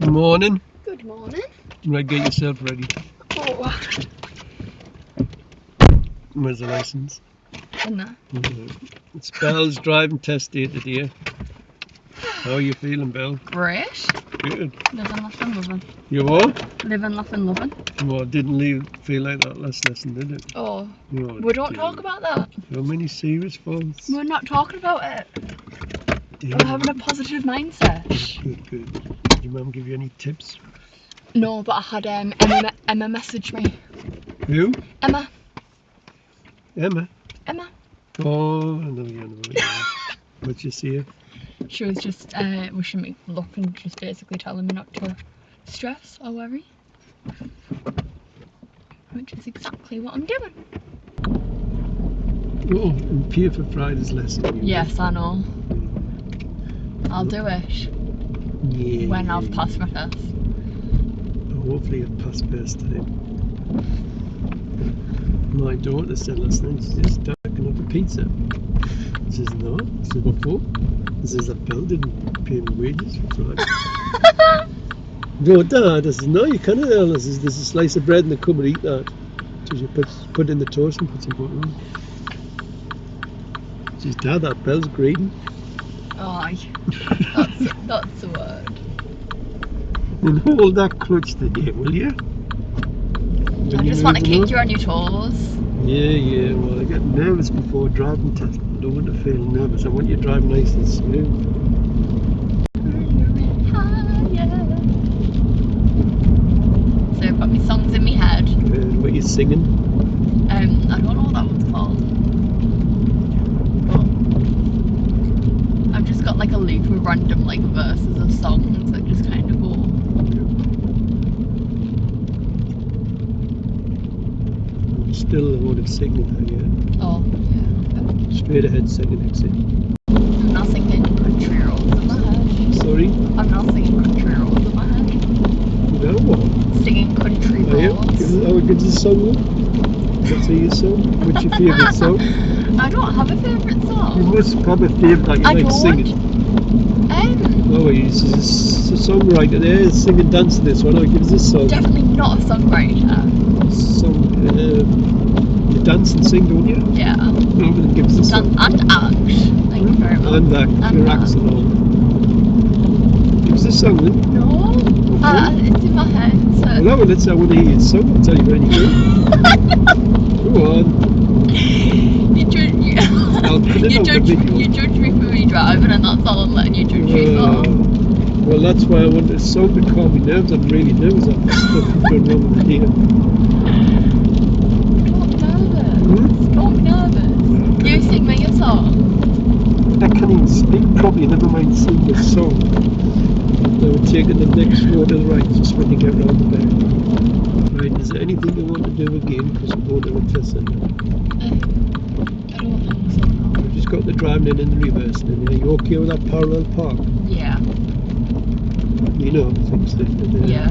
morning. Good morning. Right, get yourself ready. Oh, Where's the license? in there. It's Belle's driving test day today. How are you feeling, Belle? Great. Good. Living, laughing, loving. You what? Living, laughing, loving. Well, it didn't feel like that last lesson, did it? Oh, No, we don't talk about that. How many serious faults? We're not talking about it. Damn. We're having a positive mindset. Good. Did your mum give you any tips? No, but I had Emma message me. Who? Emma. Oh, I know you. What'd you see her? She was just wishing me luck and just basically telling me not to stress or worry. Which is exactly what I'm doing. Oh, and pay for Friday's lesson. Yes, I know. I'll do it Yeah. when I've passed my test. Hopefully you'll pass first time. My daughter said last night she's darking up a pizza. She says, no. I said, what for? She says, that Belle didn't pay me wages for Friday. No, Dad. I said, no, you can't. I says, there's a slice of bread in the cupboard, eat that. So she put it in the toast and put some butter on. She says, Dad, that Belle's greedy. Aye. That's the word. Then hold that clutch today, will you? I just want to keep you on your toes. Yeah. Well, I get nervous before a driving test. I don't want to feel nervous. I want you to drive nice and smooth. So I've got my songs in my head. What are you singing? I don't know what that one's called. But I've just got like a loop of random like verses of songs that just kind of go. Still a lot of singing there, yeah. Oh, yeah. Straight ahead singing exit. I'm not singing country roads in my head. Sorry? I'm not singing country roads in my head. You know what? Singing country roads. Give us a song then. What's your song? What's your favourite song? I don't have a favourite song. You must have a favourite that you I like don't. singing. Oh, he's a songwriter there, sing and dance to this one. Give us a song. Definitely not a songwriter. You dance and sing, don't you? Yeah. No, but give us a song. And act. Thank you very much. And act, your acts and all. Give us a song then. No. Okay. It's in my head. So. Well, no, I want to hear your song. I'll tell you when you go. Go on. You judge me for me driving, and that's all I'm letting you judge me for. Well, that's why I wanted a song to calm me nerves. I'm really nervous. I've got stuff going wrong with the ear. Don't be nervous. You sing me a song. I can't even speak properly, never mind sing a song. Now we're taking the next road to the right, just when you get round the back. Right, is there anything you want to do again? Because we're going to a test centre. I don't think so, no. We've just got the driving in and the reverse. And are you okay with that parallel park? Yeah. You know things that Yeah.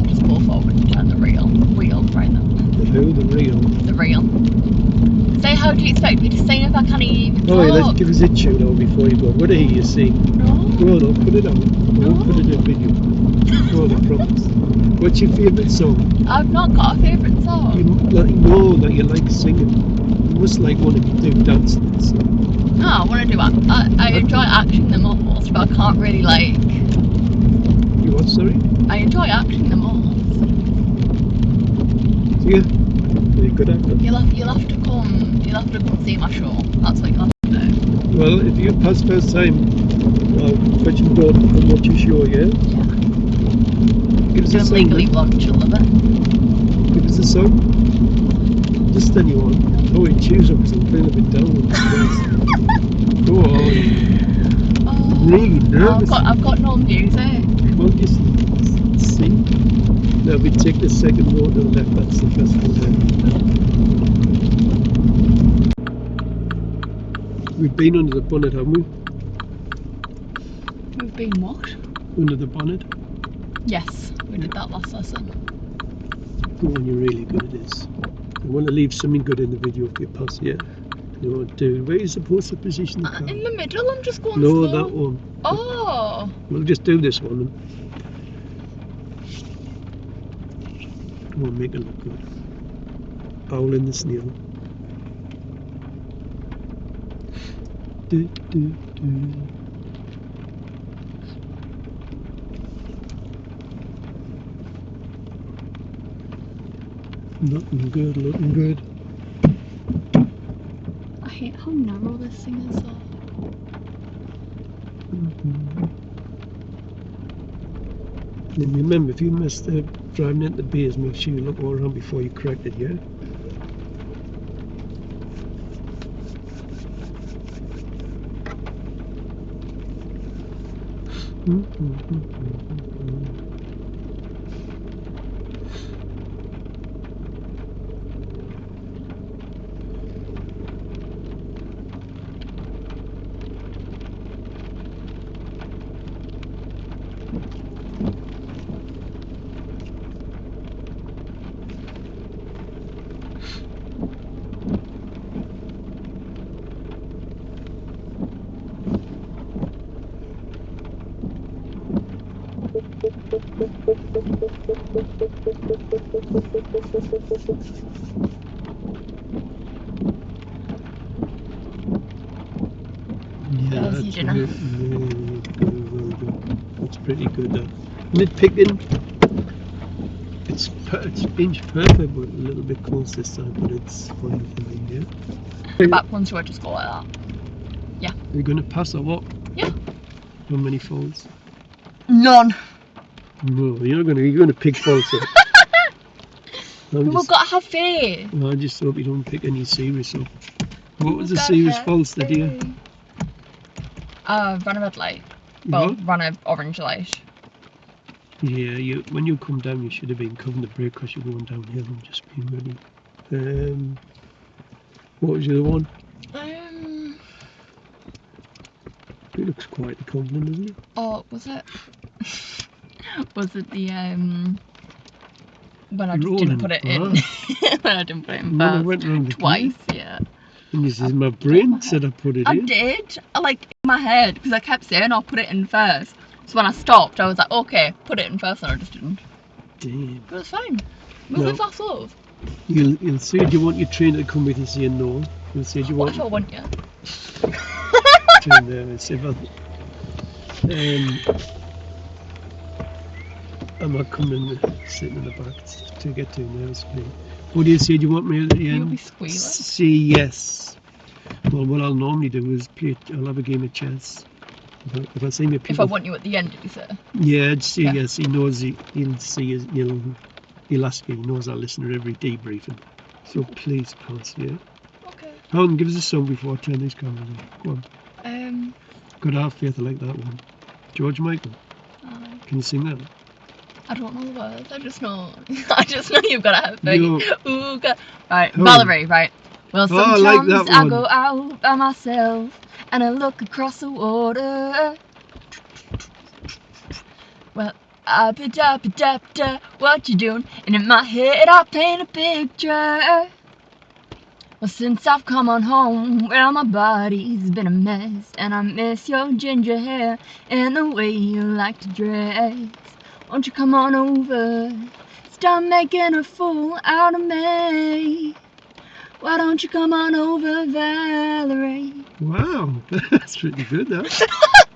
Just pull forward and turn the wheel right now. The reel. The reel. Say, how do you expect me to sing if I can't even talk? Oh, yeah, let's give us a tune on before you go. What do you sing? No. Go on, put it on. I won't put it in a video. Go on, I promise. What's your favourite song? I've not got a favourite song. You know that you like singing. You must like one to do dancing and stuff. No, I want to do I enjoy acting the most, but I can't really like. You what, sorry? I enjoy acting the most. Yeah. You're good at it. You'll have to come see my show. That's what you'll have to do. Well, if you pass first time, I'll fetch your daughter to come watch your show, yeah? Yeah. Give us a song. Legally Blonde, she'll love it. Give us a song. Just anyone. Oh, you choose them because I'm feeling a bit down on this. Go on. I'm really nervous. I've got no music. Well, just sing. Now we take the second road to the left, that's the first one there. We've been under the bonnet, haven't we? We've been what? Under the bonnet. Yes, we did that last lesson. Go on, you're really good at this. I want to leave something good in the video if you pass, yeah? No, dude, where are you supposed to position the car? In the middle, I'm just going No, slow. that one. Oh. We'll just do this one then. We'll make it look good. Owl in the snail. Do, do, do. Looking good, looking good. I hate how narrow this thing is though. And remember, if you miss the driving into the bays, make sure you look all around before you correct it, yeah? Yeah, There's your dinner. really good, well done. That's pretty good. Nitpicking, it's inch perfect, but a little bit close this time, but it's fine for me, yeah? The back ones should I just go like that? Are you going to pass or what? Yeah. How many folds? None. No, you're going to pick folds up. We've got to have faith. I just hope you don't pick any serious up. What was the We've got serious to folds have that you? faith. Ran a red light. Well, What? ran an orange light. Yeah, when you come down, you should have been covering the brake because you're going downhill and just being ready. What was the other one? It looks quite confident, doesn't it? Oh, was it? Was it the when I just didn't put it in? When I didn't put it in When I first. went round the Twice, yeah. And this is my brain said I put it I in. did, like in my head, because I kept saying I'll put it in first. So when I stopped, I was like, okay, put it in first, and I just didn't. Damn. But it was fine. Moving fast, love. You'll say, do you want your trainer to come with you? Say no. You'll say, do you What want? if I want you? Trainer, say, I'm not coming sitting in the back to get too nervous. What do you say? Do you want me at the end? You'll be squealing. Say yes. Well, what I'll normally do is I'll have a game of chess. If I see me people. If I want you at the end, did you say? Yeah, I'd say Yeah. yes. He knows he'll see. He'll ask you. He knows I'll listen to every debriefing. So please pass, yeah. Okay. Helen, give us a song before I turn these cameras on. Go on. Got half faith. I like that one. George Michael. Can you sing that? I don't know the words. I just know you've got to have faith. Yo. Ooh, God. Right, Oh. Valerie. Right. Well, Oh, I sometimes like that I one. go out by myself and I look across the water. Well, da, what you doing? And in my head I paint a picture. Well, since I've come on home, well, my body's been a mess, and I miss your ginger hair and the way you like to dress. Won't you come on over? Stop making a fool out of me. Why don't you come on over, Valerie? Wow, that's pretty good, that.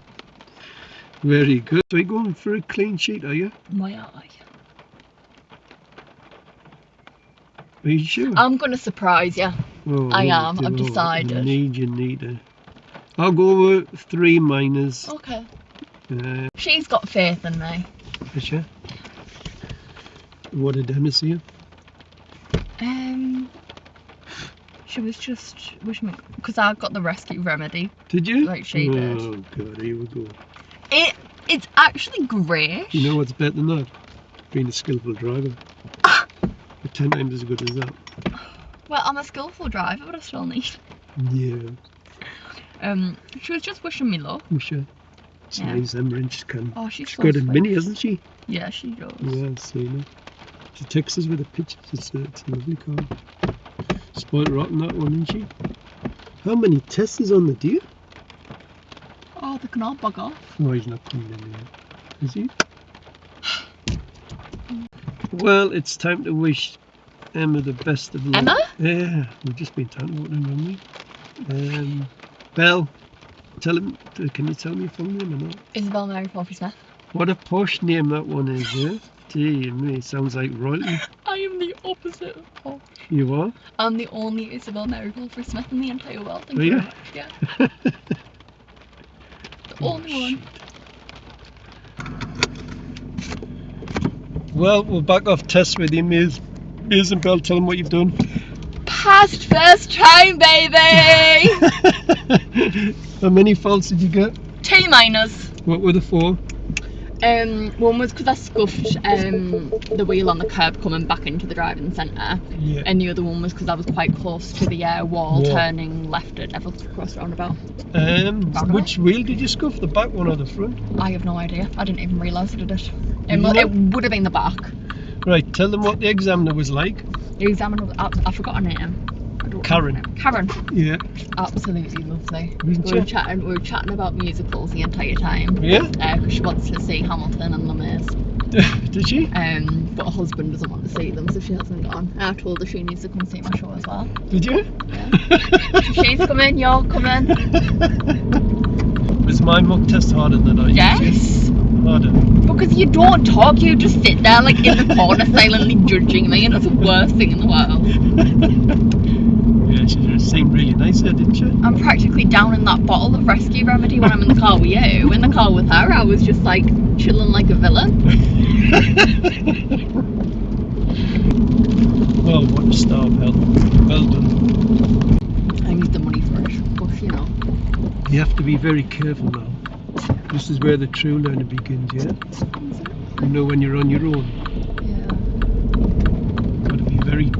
Very good. So you're going for a clean sheet, are you? My eye. Are you sure? I'm gonna surprise you. Oh, I what am. do I've you know? decided. You need it. I'll go over 3 minors. Okay. She's got faith in me. Is she? What did Emma see? She was just wishing me, because I got the rescue remedy. Did you? Like she did. Oh god, here we go. It's actually great. You know what's better than that? Being a skillful driver. But 10 times as good as that. Well, I'm a skillful driver, but I still need. Yeah. She was just wishing me luck. We should. Size them wrenches can. Oh, she's She's so got a sweet. mini, hasn't she? Yeah, she does. Yeah, I've seen it. She texts us with the pictures. It's a lovely car. Spoiled rotten, that one, isn't she? How many tests is on the deer? Oh, they can all bug off. Oh, he's not coming in here, is he? Well, it's time to wish Emma the best of luck. Emma? Yeah, we've just been talking about him, haven't we? Belle, can you tell me your full name or not? Isabel Mary Palfrey Smith. What a posh name that one is, yeah? Dear me, sounds like royalty. I am the opposite of posh. You are? I'm the only Isabel Mary Palfrey Smith in the entire world. Thank Are you you? very much. Yeah. The only one. Well, we're back off test with you, Miss and Belle. Tell them what you've done. Passed first time, baby! How many faults did you get? 2 minors. What were the 4? One was because I scuffed the wheel on the curb coming back into the driving centre, Yeah. and the other one was because I was quite close to the wall Yeah. turning left at Neville's Cross roundabout. Which wheel did you scuff? The back one or the front? I have no idea. I didn't even realise I did it. You know? It would have been the back. Right, tell them what the examiner was like. The examiner, I forgot her name. I don't Karen. know her name. Karen. Yeah. Absolutely lovely. Wasn't We were she? chatting about musicals the entire time. Yeah? Because she wants to see Hamilton and Les Mis. Did she? But her husband doesn't want to see them, so she hasn't gone. And I told her she needs to come see my show as well. Did you? Yeah. She's coming, you're coming. Was my mock test harder than I Yes. Harder. Because you don't talk, you just sit there like in the corner silently judging me, and it's the worst thing in the world. Yeah, she seemed really nice there, didn't she? I'm practically down in that bottle of Rescue Remedy when I'm in the car with you. In the car with her, I was just like chilling like a villain. Oh, what a star, Belle. Well done. I need the money for it, but you know. You have to be very careful now. This is where the true learning begins, yeah? You know, when you're on your own, Yeah. got to be very